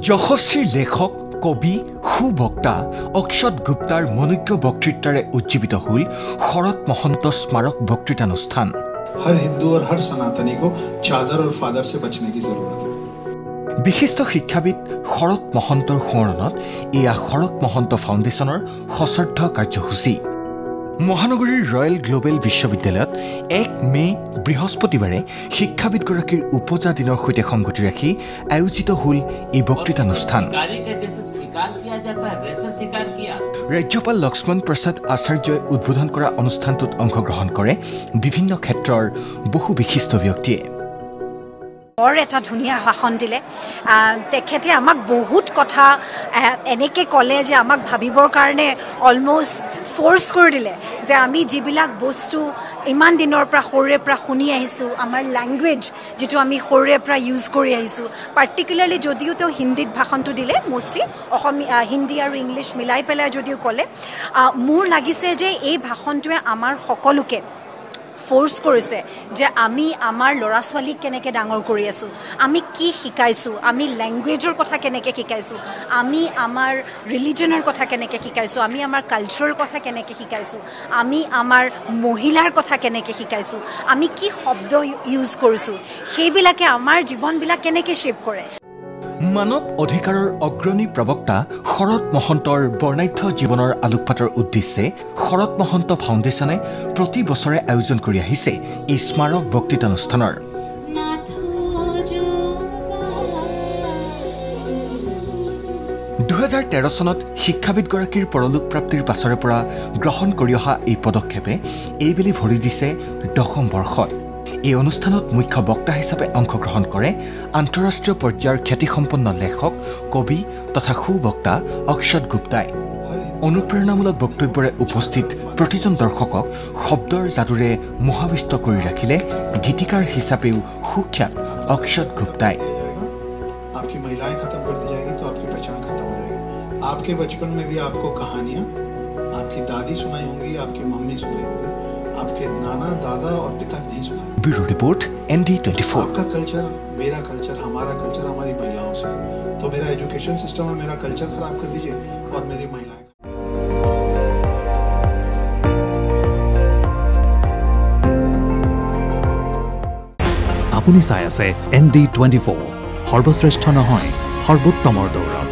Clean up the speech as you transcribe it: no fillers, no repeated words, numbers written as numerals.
যশস্বী লেখক কবি সুবক্তা অক্ষত গুপ্তাৰ মনোজ্ঞ বক্তৃতাৰে উজ্জীৱিত হ'ল শৰৎ মহন্ত স্মাৰক বক্তৃতানুষ্ঠান। हर हिंदू और हर सनातनी को चादर और फादर से बचने की जरूरत है। বিশিষ্ট শিক্ষাবিদ শৰৎ মহন্তৰ সোঁৱৰণত এয়া শৰৎ মহন্ত ফাউণ্ডেশ্যনৰ সশ্ৰদ্ধ কাৰ্যসূচী। মহানগৰীৰ ৰয়েল গ্লোবেল বিশ্ববিদ্যালয়ত 1 মে বৃহস্পতিবাৰে শিক্ষাবিদগৰাকীৰ উপজা দিনৰ সৈতে সংগতি ৰাখি আয়োজিত হ'ল এই বক্তৃতানুষ্ঠান। ৰাজ্যপাল লক্ষ্মণ প্ৰসাদ আচাৰ্যই উদ্বোধন কৰা অনুষ্ঠানটোত অংশগ্ৰহণ কৰে বিভিন্ন ক্ষেত্ৰৰ বহু বিশিষ্ট ব্যক্তিয়ে। বৰ এটা ধুনীয়া ভাষণ দিলে। তেখেতে আমাক বহুত কথা এনেকৈ ক'লে যে আমাক ভাবিবৰ কাৰণে অলমষ্ট ফ'ৰ্চ কৰি দিলে যে আমি যিবিলাক বস্তু ইমান দিনৰ পৰা সৰুৰে পৰা শুনি আহিছোঁ, আমাৰ লেংগুৱেজ যিটো আমি সৰুৰে পৰা ইউজ কৰি আহিছোঁ, পাৰ্টিকুলাৰলি যদিও তেওঁ হিন্দীত ভাষণটো দিলে, মষ্টলি অসমীয়া হিন্দী আৰু ইংলিছ মিলাই পেলাই যদিও ক'লে, মোৰ লাগিছে যে এই ভাষণটোৱে আমাৰ সকলোকে ফ'ৰ্চ কৰিছে যে আমি আমাৰ ল'ৰা ছোৱালীক কেনেকৈ ডাঙৰ কৰি আছোঁ, আমি কি শিকাইছোঁ, আমি লেংগুৱেজৰ কথা কেনেকৈ শিকাইছোঁ, আমি আমাৰ ৰিলিজনৰ কথা কেনেকৈ শিকাইছোঁ, আমি আমাৰ কালচাৰৰ কথা কেনেকৈ শিকাইছোঁ, আমি আমাৰ মহিলাৰ কথা কেনেকৈ শিকাইছোঁ, আমি কি শব্দ ইউজ কৰিছোঁ, সেইবিলাকে আমাৰ জীৱনবিলাক কেনেকৈ শ্বেপ কৰে। মানৱ অধিকাৰৰ অগ্ৰণী প্ৰবক্তা শৰৎ মহন্তৰ বৰ্ণাঢ্য জীৱনৰ আলোকপাতৰ উদ্দেশ্যে শৰৎ মহন্ত ফাউণ্ডেশ্যনে প্ৰতি বছৰে আয়োজন কৰি আহিছে এই স্মাৰক বক্তৃতানুষ্ঠানৰ। 2013 চনত শিক্ষাবিদগৰাকীৰ পৰলোকপ্ৰাপ্তিৰ পাছৰে পৰা গ্ৰহণ কৰি অহা এই পদক্ষেপে এইবেলি ভৰি দিছে 10ম বৰ্ষত। এই অনুষ্ঠানত মুখ্য বক্তা হিচাপে অংশগ্ৰহণ কৰে আন্তঃৰাষ্ট্ৰীয় পৰ্যায়ৰ খ্যাতিসম্পন্ন লেখক কবি তথা সুবক্তা অক্ষত গুপ্তাই। অনুপ্ৰেৰণামূলক বক্তব্যৰে উপস্থিত প্ৰতিজন দৰ্শকক শব্দৰ যাদুৰে মোহাবিষ্ট কৰি ৰাখিলে গীতিকাৰ হিচাপেও সুখ্যাত অক্ষত গুপ্তাই। आपकी महिलाएं खत्म कर दी जाएगी तो आपकी पहचान खत्म हो जाएगी। आपके बचपन में भी आपको कहानियां आपकी दादी सुनाई होंगी, आपकी मम्मी सुनाई होंगी, आपके नाना दादा और पिता नहीं सुनाई। Bureau report ND24। आपका कल्चर, मेरा कल्चर, हमारा कल्चर हमारी महिलाओं से, तो मेरा एजुकेशन सिस्टम और मेरा कल्चर खराब कर दीजिए और मेरी महिलाएं। আপুনি চাই আছে ND24, সৰ্বশ্ৰেষ্ঠ নহয় সৰ্বোত্তমৰ দৌৰত।